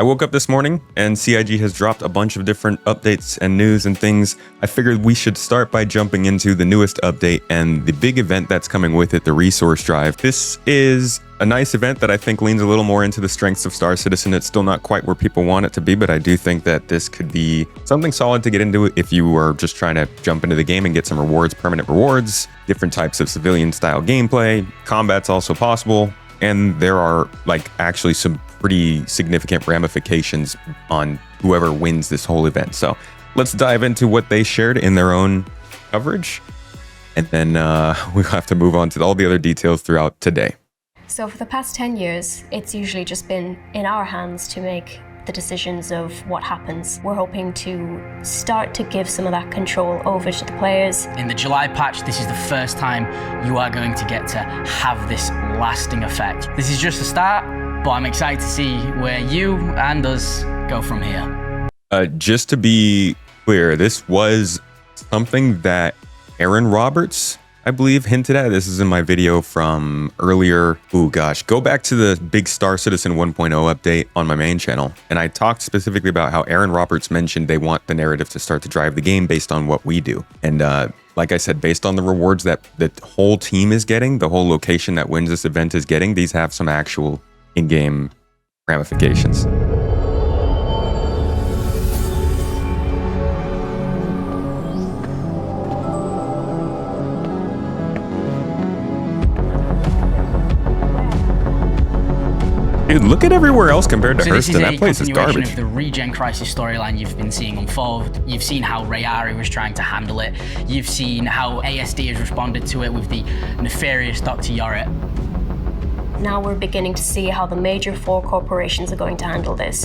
I woke up this morning and CIG has dropped a bunch of different updates and news and things. I figured we should start by jumping into the newest update and the big event that's coming with it, the resource drive. This is a nice event that I think leans a little more into the strengths of Star Citizen. It's still not quite where people want it to be, but I do think that this could be something solid to get into if you are just trying to jump into the game and get some rewards, permanent rewards, different types of civilian style gameplay. Combat's also possible. And there are like actually some pretty significant ramifications on whoever wins this whole event. So let's dive into what they shared in their own coverage. And then we'll have to move on to all the other details throughout today. So for the past 10 years, it's usually just been in our hands to make the decisions of what happens. We're hoping to start to give some of that control over to the players. In the July patch, this is the first time you are going to get to have this lasting effect. This is just a start, but I'm excited to see where you and us go from here. Just to be clear, this was something that Aaron Roberts, I believe, hinted at. This is in my video from earlier. Oh gosh, go back to the big Star Citizen 1.0 update on my main channel. And I talked specifically about how Aaron Roberts mentioned they want the narrative to start to drive the game based on what we do. And like I said, based on the rewards that the whole team is getting, the whole location that wins this event is getting, these have some actual in-game ramifications. Dude, look at everywhere else compared to Hurston. That place is garbage. Of the regen crisis storyline you've been seeing unfold. You've seen how Rayari was trying to handle it. You've seen how ASD has responded to it with the nefarious Dr. Yorit. Now we're beginning to see how the major 4 corporations are going to handle this.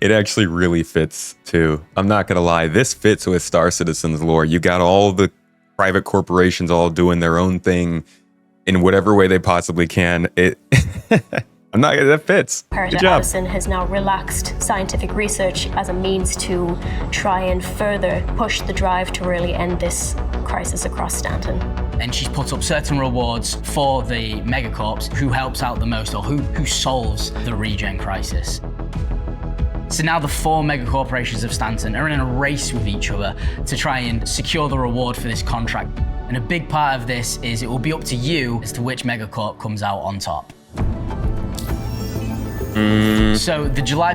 It actually really fits too. I'm not gonna lie, this fits with Star Citizen's lore. You got all the private corporations all doing their own thing in whatever way they possibly can. That fits. Good job. Addison has now relaxed scientific research as a means to try and further push the drive to really end this crisis across Stanton. And she's put up certain rewards for the megacorps who helps out the most or who solves the regen crisis. So now the 4 megacorporations of Stanton are in a race with each other to try and secure the reward for this contract. And a big part of this is it will be up to you as to which megacorp comes out on top. So the July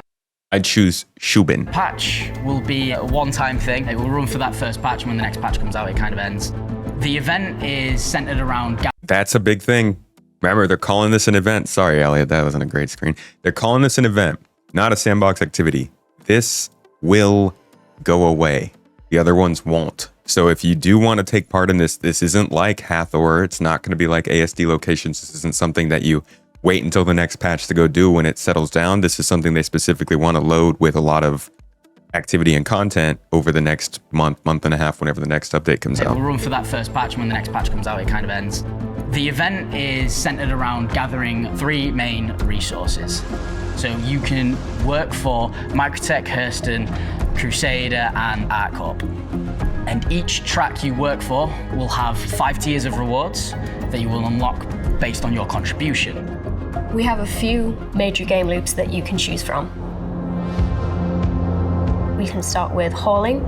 I'd choose Shubin. Patch will be a one-time thing. It will run for that first patch, and when the next patch comes out, it kind of ends. The event is centered around... That's a big thing. Remember, they're calling this an event. Sorry, Elliot, that wasn't a great screen. They're calling this an event, not a sandbox activity. This will go away. The other ones won't. So if you do want to take part in this, this isn't like Hathor. It's not going to be like ASD locations. This isn't something that you wait until the next patch to go do when it settles down. This is something they specifically want to load with a lot of activity and content over the next month and a half, whenever the next update comes out. It will run for that first patch, and when the next patch comes out, it kind of ends. The event is centered around gathering 3 main resources. So you can work for Microtech, Hurston, Crusader, and ArtCorp. And each track you work for will have 5 tiers of rewards that you will unlock based on your contribution. We have a few major game loops that you can choose from. We can start with hauling,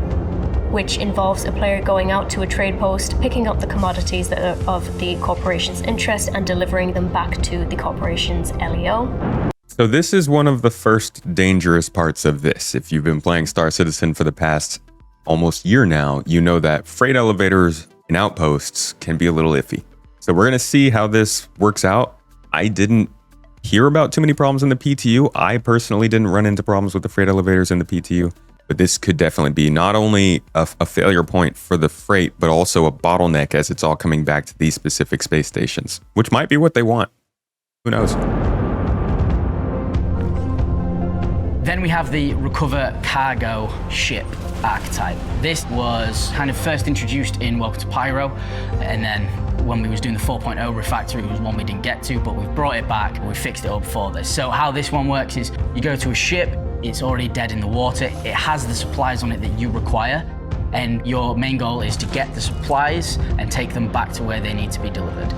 which involves a player going out to a trade post, picking up the commodities that are of the corporation's interest and delivering them back to the corporation's LEO. So this is one of the first dangerous parts of this. If you've been playing Star Citizen for the past almost year now, you know that freight elevators and outposts can be a little iffy. So we're gonna see how this works out. I didn't hear about too many problems in the PTU. I personally didn't run into problems with the freight elevators in the PTU, but this could definitely be not only a failure point for the freight, but also a bottleneck as it's all coming back to these specific space stations, which might be what they want. Who knows? Then we have the Recover Cargo Ship archetype. This was kind of first introduced in Welcome to Pyro, and then when we was doing the 4.0 refactor, it was one we didn't get to, but we've brought it back and we fixed it up for this. So how this one works is you go to a ship, it's already dead in the water, it has the supplies on it that you require, and your main goal is to get the supplies and take them back to where they need to be delivered.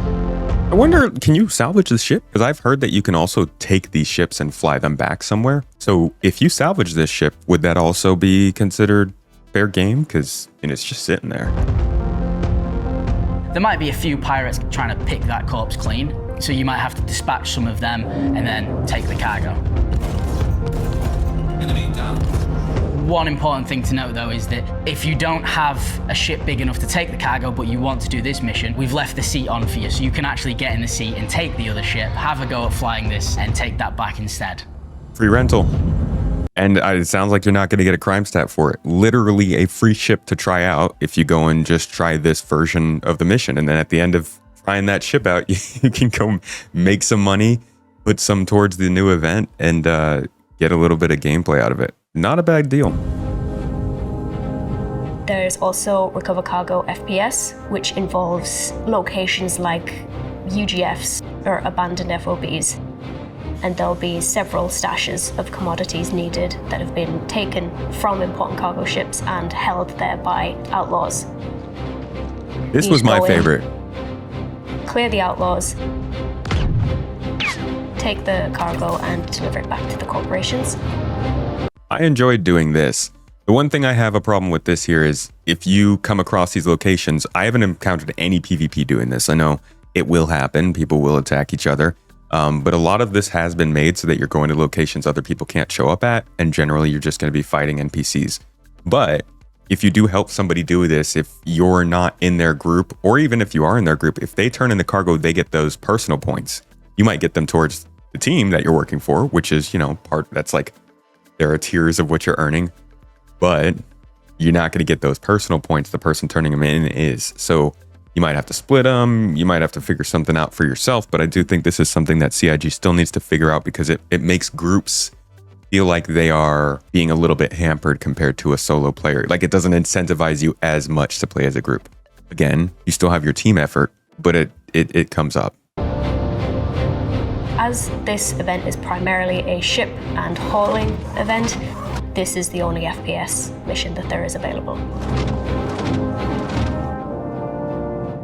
I wonder, can you salvage the ship? Because I've heard that you can also take these ships and fly them back somewhere. So if you salvage this ship, would that also be considered fair game? Because it's just sitting there. There might be a few pirates trying to pick that corpse clean, so you might have to dispatch some of them and then take the cargo. One important thing to note though is that if you don't have a ship big enough to take the cargo but you want to do this mission, we've left the seat on for you, so you can actually get in the seat and take the other ship, have a go at flying this, and take that back instead. Free rental. And it sounds like you're not going to get a crime stat for it. Literally a free ship to try out if you go and just try this version of the mission. And then at the end of trying that ship out, you can go make some money, put some towards the new event, and get a little bit of gameplay out of it. Not a bad deal. There's also Recover Cargo FPS, which involves locations like UGFs or abandoned FOBs. And there'll be several stashes of commodities needed that have been taken from important cargo ships and held there by outlaws. This was my favorite. Clear the outlaws, take the cargo and deliver it back to the corporations. I enjoyed doing this. The one thing I have a problem with this here is if you come across these locations, I haven't encountered any PvP doing this. I know it will happen. People will attack each other. But a lot of this has been made so that you're going to locations other people can't show up at, and generally you're just going to be fighting NPCs. But if you do help somebody do this, if you're not in their group, or even if you are in their group, if they turn in the cargo, they get those personal points. You might get them towards the team that you're working for, which is, that's like, there are tiers of what you're earning, but you're not going to get those personal points the person turning them in is. So you might have to split them. You might have to figure something out for yourself. But I do think this is something that CIG still needs to figure out because it makes groups feel like they are being a little bit hampered compared to a solo player. Like it doesn't incentivize you as much to play as a group. Again, you still have your team effort, but it comes up. As this event is primarily a ship and hauling event, this is the only FPS mission that there is available.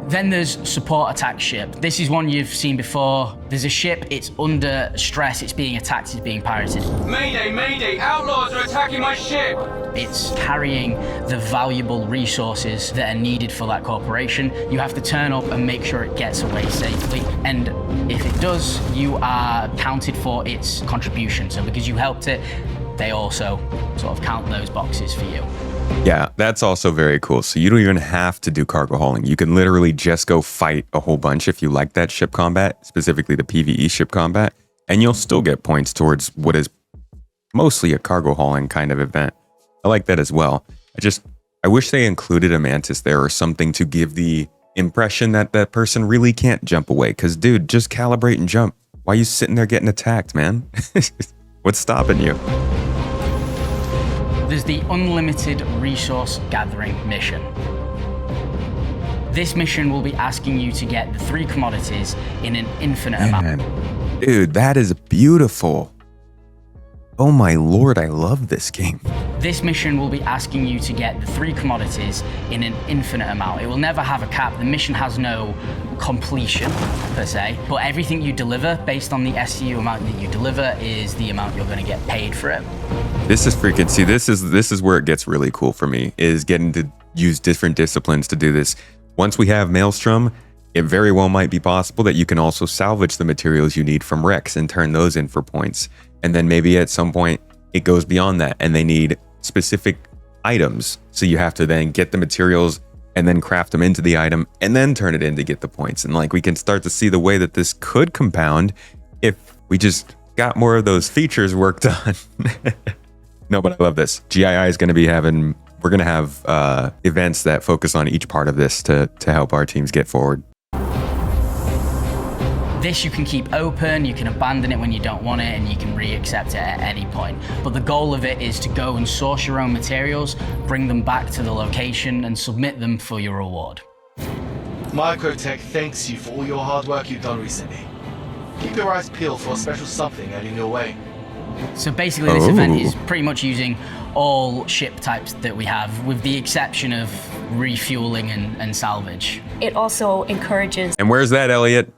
Then there's support attack ship. This is one you've seen before. There's a ship, it's under stress, it's being attacked, it's being pirated. Mayday, mayday, outlaws are attacking my ship! It's carrying the valuable resources that are needed for that corporation. You have to turn up and make sure it gets away safely. And if it does, you are counted for its contribution. So because you helped it, they also sort of count those boxes for you. Yeah, that's also very cool. So you don't even have to do cargo hauling. You can literally just go fight a whole bunch if you like that ship combat, specifically the PvE ship combat, and you'll still get points towards what is mostly a cargo hauling kind of event. I like that as well. I wish they included a mantis there or something to give the impression that that person really can't jump away. Because, dude, just calibrate and jump. Why are you sitting there getting attacked, man? What's stopping you? There's the Unlimited Resource Gathering mission. This mission will be asking you to get the 3 commodities in an infinite amount. Dude, that is beautiful. Oh my lord, I love this game. This mission will be asking you to get the 3 commodities in an infinite amount. It will never have a cap. The mission has no completion per se, but everything you deliver based on the SCU amount that you deliver is the amount you're going to get paid for it. This is freaking, see, this is where it gets really cool for me, is getting to use different disciplines to do this. Once we have Maelstrom, it very well might be possible that you can also salvage the materials you need from wrecks and turn those in for points. And then maybe at some point it goes beyond that and they need specific items. So you have to then get the materials and then craft them into the item and then turn it in to get the points. And like we can start to see the way that this could compound if we just got more of those features worked on. No, but I love this. GII is going to be having, we're going to have events that focus on each part of this to help our teams get forward. This you can keep open, you can abandon it when you don't want it, and you can re-accept it at any point. But the goal of it is to go and source your own materials, bring them back to the location, and submit them for your reward. Microtech thanks you for all your hard work you've done recently. Keep your eyes peeled for a special something heading your way. So basically this event is pretty much using all ship types that we have, with the exception of refueling and salvage. It also encourages And where's that, Elliot?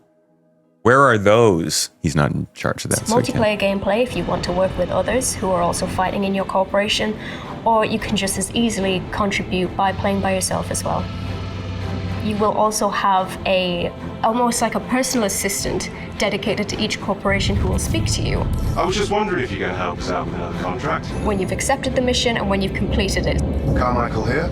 Where are those? He's not in charge of that. so he can't. multiplayer gameplay if you want to work with others who are also fighting in your corporation, or you can just as easily contribute by playing by yourself as well. You will also have almost like a personal assistant dedicated to each corporation who will speak to you I was just wondering if you're going to help us out with another contract. when you've accepted the mission and when you've completed it. Carmichael here.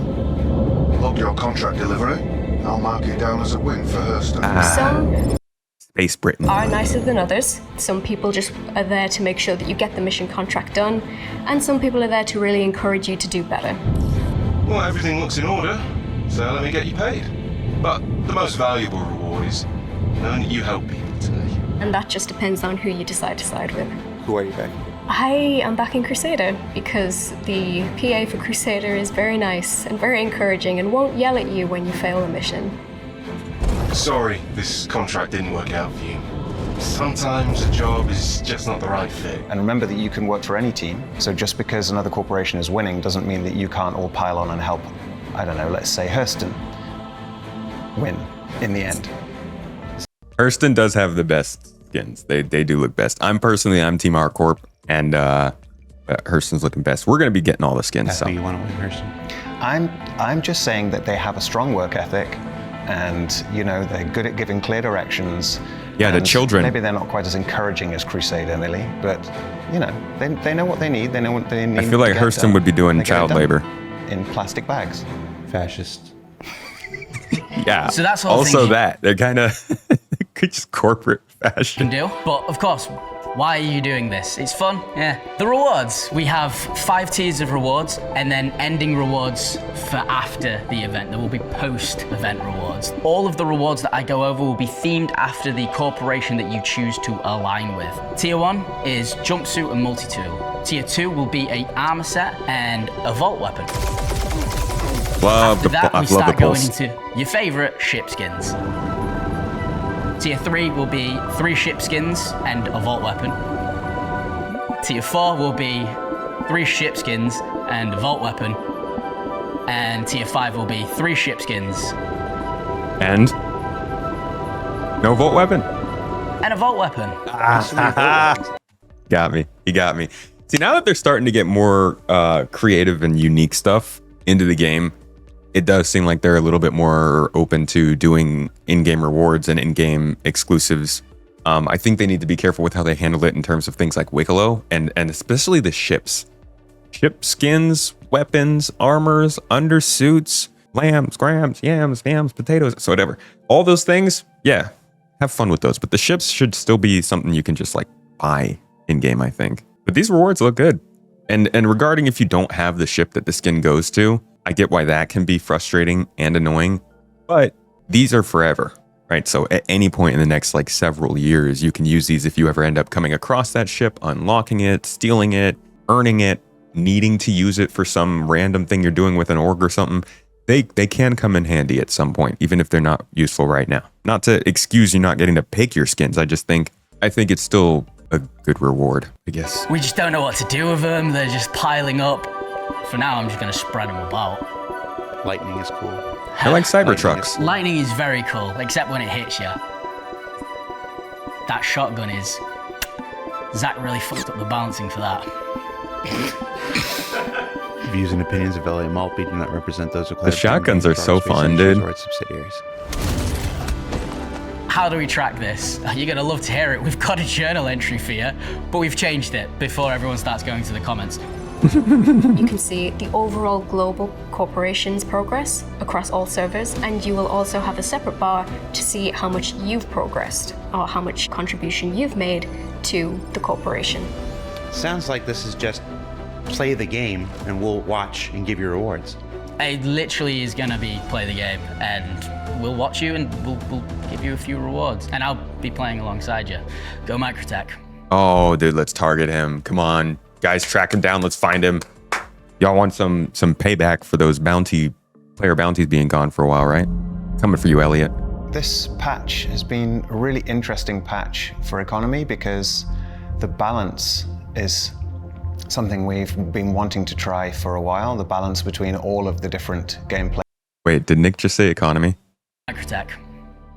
Log your contract delivery. I'll mark it down as a win for Hurston. Some Space Britain. are nicer than others. Some people just are there to make sure that you get the mission contract done, and some people are there to really encourage you to do better. Well, everything looks in order, so let me get you paid. But the most valuable reward is knowing that you help people today. And that just depends on who you decide to side with. Who are you back? I am back in Crusader because the PA for Crusader is very nice and very encouraging and won't yell at you when you fail a mission. Sorry, this contract didn't work out for you. Sometimes a job is just not the right fit. And remember that you can work for any team, so just because another corporation is winning doesn't mean that you can't all pile on and help, I don't know, let's say Hurston win in the end. Hurston does have the best skins. They do look best. I'm Team R Corp, and Hurston's looking best. We're gonna be getting all the skins. That's So who you want to win, Hurston. I'm just saying that they have a strong work ethic, and you know they're good at giving clear directions. Yeah, the and children. Maybe they're not quite as encouraging as Crusader, Millie, but you know they know what they need. They know what they need. I feel like to get Hurston done. would be doing They get it child done labor. in plastic bags. Fascist. Yeah. So that's all also things- that they're kind of just corporate Can fashion. do. But of course, why are you doing this? It's fun, yeah. The rewards. We have 5 tiers of rewards and then ending rewards for after the event. There will be post-event rewards. All of the rewards that I go over will be themed after the corporation that you choose to align with. Tier 1 is jumpsuit and multi-tool. Tier 2 will be a armor set and a vault weapon. Love After the that, I we love the start going pulse. into your favorite ship skins. Tier 3 will be 3 ship skins and a vault weapon. Tier 4 will be 3 ship skins and a vault weapon. And Tier 5 will be 3 ship skins And no volt weapon. and a vault weapon. Got me. He got me. See, now that they're starting to get more creative and unique stuff into the game, it does seem like they're a little bit more open to doing in-game rewards and in-game exclusives. I think they need to be careful with how they handle it in terms of things like Wicklow and especially the ships. Ship skins, weapons, armors, undersuits, lambs, grams, yams, hams, potatoes, so whatever. All those things, yeah, have fun with those. But the ships should still be something you can just like buy in-game, I think. But these rewards look good. And regarding if you don't have the ship that the skin goes to, I get why that can be frustrating and annoying, but these are forever, right? So at any point in the next like several years, you can use these if you ever end up coming across that ship, unlocking it, stealing it, earning it, needing to use it for some random thing you're doing with an org or something. They can come in handy at some point, even if they're not useful right now. Not to excuse you not getting to pick your skins. I think it's still a good reward, I guess. We just don't know what to do with them. They're just piling up. For now, I'm just going to spread them about. Lightning is cool. I like Cybertrucks. Lightning is very cool, except when it hits you. That shotgun is... Zach really fucked up the balancing for that. Views and opinions of LA Maltby do not represent those of The shotguns are so fun, dude. Or its subsidiaries. How do we track this? You're going to love to hear it. We've got a journal entry for you, but we've changed it before everyone starts going to the comments. You can see the overall global corporation's progress across all servers, and you will also have a separate bar to see how much you've progressed or how much contribution you've made to the corporation. Sounds like this is just play the game and we'll watch and give you rewards. It literally is going to be play the game, and we'll watch you and we'll give you a few rewards. And I'll be playing alongside you. Go Microtech. Oh, dude, let's target him. Come on. Guys, track him down. Let's find him. Y'all want some payback for those player bounties being gone for a while, right? Coming for you, Elliot. This patch has been a really interesting patch for economy because the balance is something we've been wanting to try for a while, the balance between all of the different gameplay. Wait, did Nick just say economy? Microtech.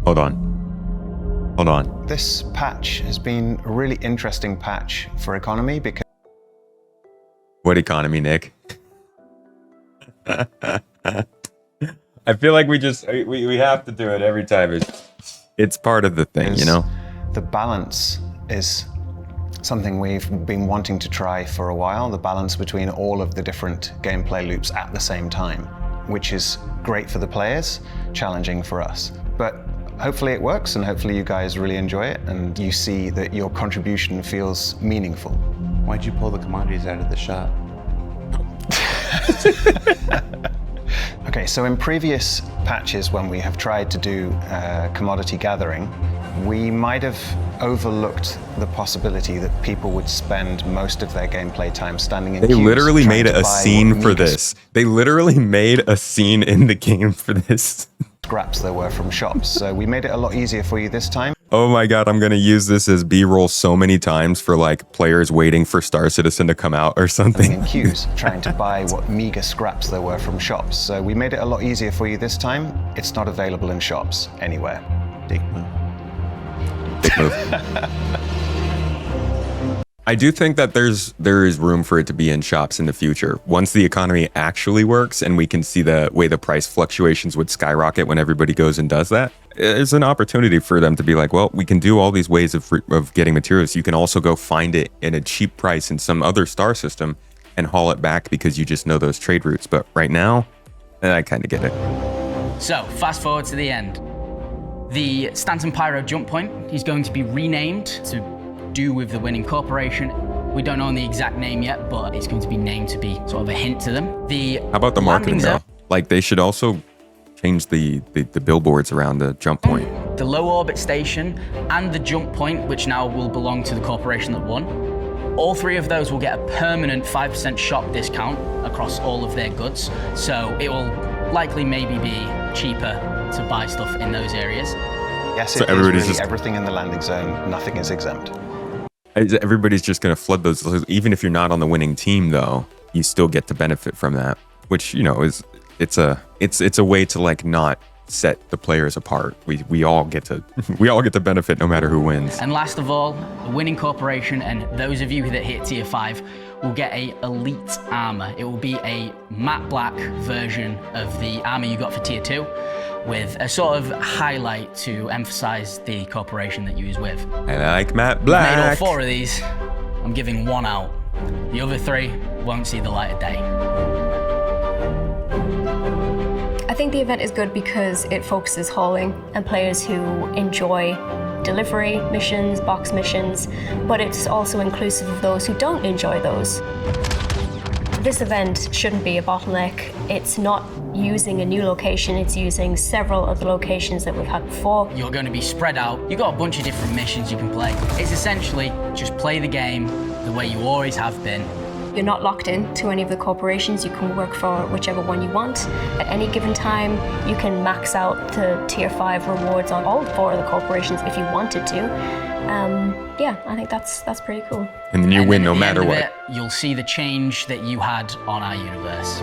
Hold on. Hold on. This patch has been a really interesting patch for economy because... What economy, Nick? I feel like we have to do it every time. It's part of the thing, you know? The balance is something we've been wanting to try for a while, the balance between all of the different gameplay loops at the same time, which is great for the players, challenging for us. But hopefully it works, and hopefully you guys really enjoy it, and you see that your contribution feels meaningful. Why'd you pull the commodities out of the shop? Okay, so in previous patches when we have tried to do commodity gathering, we might have overlooked the possibility that people would spend most of their gameplay time standing in queues. They literally made trying to a buy scene what for meager this. They literally made a scene in the game for this. scraps there were from shops. So we made it a lot easier for you this time. Oh my god, I'm gonna use this as B-roll so many times for like players waiting for Star Citizen to come out or something. In queues, trying to buy what meager scraps there were from shops. So we made it a lot easier for you this time. It's not available in shops anywhere. Dick move. Dick move. I do think that there is room for it to be in shops in the future. Once the economy actually works and we can see the way the price fluctuations would skyrocket when everybody goes and does that, it's an opportunity for them to be like, well, we can do all these ways of getting materials. You can also go find it in a cheap price in some other star system and haul it back because you just know those trade routes. But right now, I kind of get it. So, fast forward to the end. The Stanton Pyro jump point is going to be renamed to do with the winning corporation. We don't know the exact name yet, but it's going to be named to be sort of a hint to them. How about the marketing though? Like they should also change the billboards around the jump point. The low orbit station and the jump point, which now will belong to the corporation that won. All three of those will get a permanent 5% shop discount across all of their goods. So it will likely maybe be cheaper to buy stuff in those areas. Yes, so it everybody's is really just everything in the landing zone, nothing is exempt. Everybody's just going to flood those. Even if you're not on the winning team, though, you still get to benefit from that. Which, you know, it's a way to like not set the players apart. We all get to benefit no matter who wins. And last of all, the winning corporation and those of you that hit tier 5 will get a elite armor. It will be a matte black version of the armor you got for tier 2. With a sort of highlight to emphasize the corporation that you was with. I like matte black. Made all 4 of these. I'm giving 1 out. The other 3 won't see the light of day. I think the event is good because it focuses hauling and players who enjoy delivery missions, box missions, but it's also inclusive of those who don't enjoy those. This event shouldn't be a bottleneck. It's not using a new location, it's using several of the locations that we've had before. You're going to be spread out. You've got a bunch of different missions you can play. It's essentially just play the game the way you always have been. You're not locked in to any of the corporations. You can work for whichever one you want. At any given time, you can max out the tier 5 rewards on all 4 of the corporations if you wanted to. Yeah, I think that's pretty cool. And then you win no matter what. You'll see the change that you had on our universe.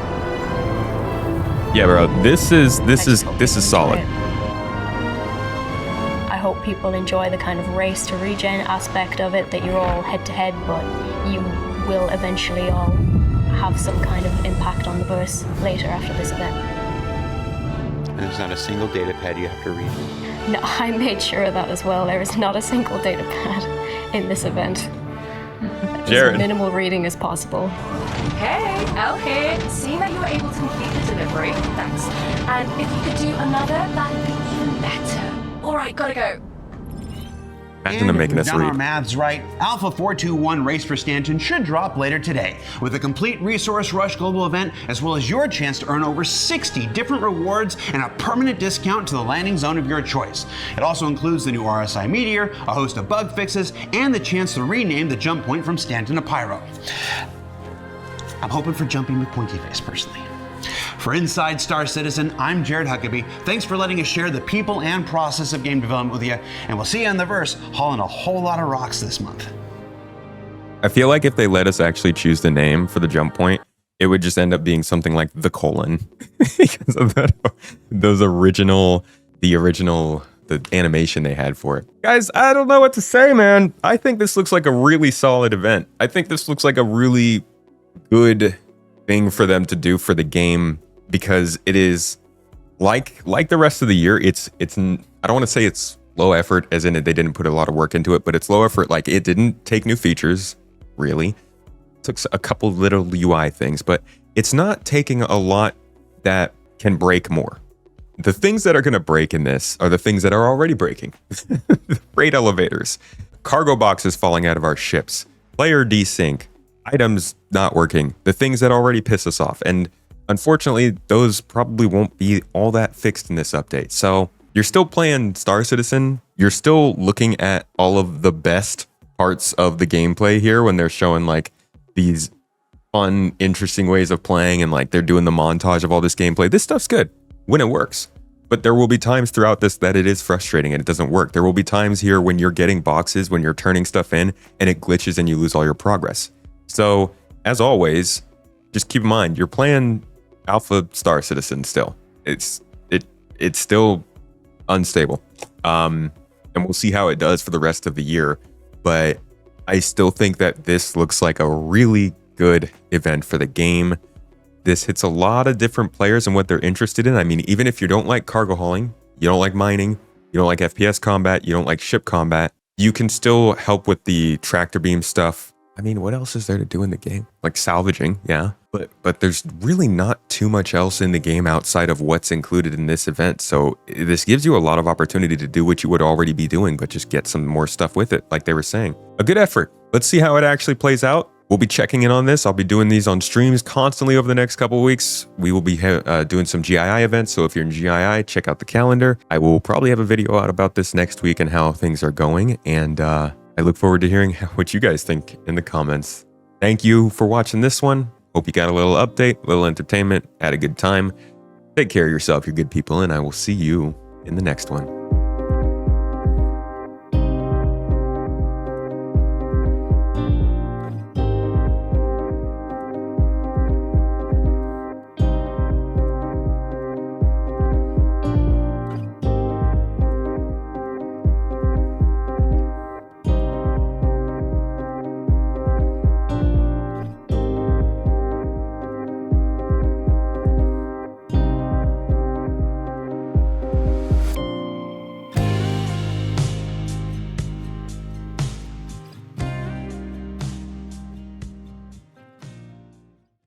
Yeah, bro, this is solid. I hope people enjoy the kind of race to regen aspect of it, that you're all head to head, but you will eventually all have some kind of impact on the verse later after this event. And there's not a single data pad you have to read. No, I made sure of that as well. There is not a single data pad in this event. Jared. As minimal reading as possible. Hey, Elle here. Seeing that you were able to complete the delivery, thanks. And if you could do another, that'd be even better. All right, gotta go. Imagine them making us done read. Our maths right. Alpha 421 Race for Stanton should drop later today with a complete Resource Rush global event, as well as your chance to earn over 60 different rewards and a permanent discount to the landing zone of your choice. It also includes the new RSI Meteor, a host of bug fixes, and the chance to rename the jump point from Stanton to Pyro. I'm hoping for jumping with Pointy Face personally. For Inside Star Citizen, I'm Jared Huckabee. Thanks for letting us share the people and process of game development with you, and we'll see you in the verse hauling a whole lot of rocks this month. I feel like if they let us actually choose the name for the jump point, it would just end up being something like the colon because of that, the animation they had for it. Guys, I don't know what to say, man. I think this looks like a really solid event. I think this looks like a really good thing for them to do for the game because it is like the rest of the year. It's I don't want to say it's low effort as in they didn't put a lot of work into it, but it's low effort. Like it didn't take new features, really. It took a couple little UI things, but it's not taking a lot that can break more. The things that are going to break in this are the things that are already breaking. Freight elevators, cargo boxes falling out of our ships, player desync, items not working, the things that already piss us off. And unfortunately, those probably won't be all that fixed in this update. So you're still playing Star Citizen. You're still looking at all of the best parts of the gameplay here when they're showing like these fun, interesting ways of playing and like they're doing the montage of all this gameplay. This stuff's good when it works. But there will be times throughout this that it is frustrating and it doesn't work. There will be times here when you're getting boxes, when you're turning stuff in and it glitches and you lose all your progress. So as always, just keep in mind, you're playing Alpha Star Citizen still. It's still unstable. And we'll see how it does for the rest of the year. But I still think that this looks like a really good event for the game. This hits a lot of different players and what they're interested in. I mean, even if you don't like cargo hauling, you don't like mining, you don't like FPS combat, you don't like ship combat, you can still help with the tractor beam stuff. I mean, what else is there to do in the game? Like salvaging, yeah. But there's really not too much else in the game outside of what's included in this event. So this gives you a lot of opportunity to do what you would already be doing, but just get some more stuff with it, like they were saying. A good effort. Let's see how it actually plays out. We'll be checking in on this. I'll be doing these on streams constantly over the next couple of weeks. We will be doing some GII events. So if you're in GII, check out the calendar. I will probably have a video out about this next week and how things are going. And I look forward to hearing what you guys think in the comments. Thank you for watching this one. Hope you got a little update, a little entertainment, had a good time. Take care of yourself, you good people, and I will see you in the next one.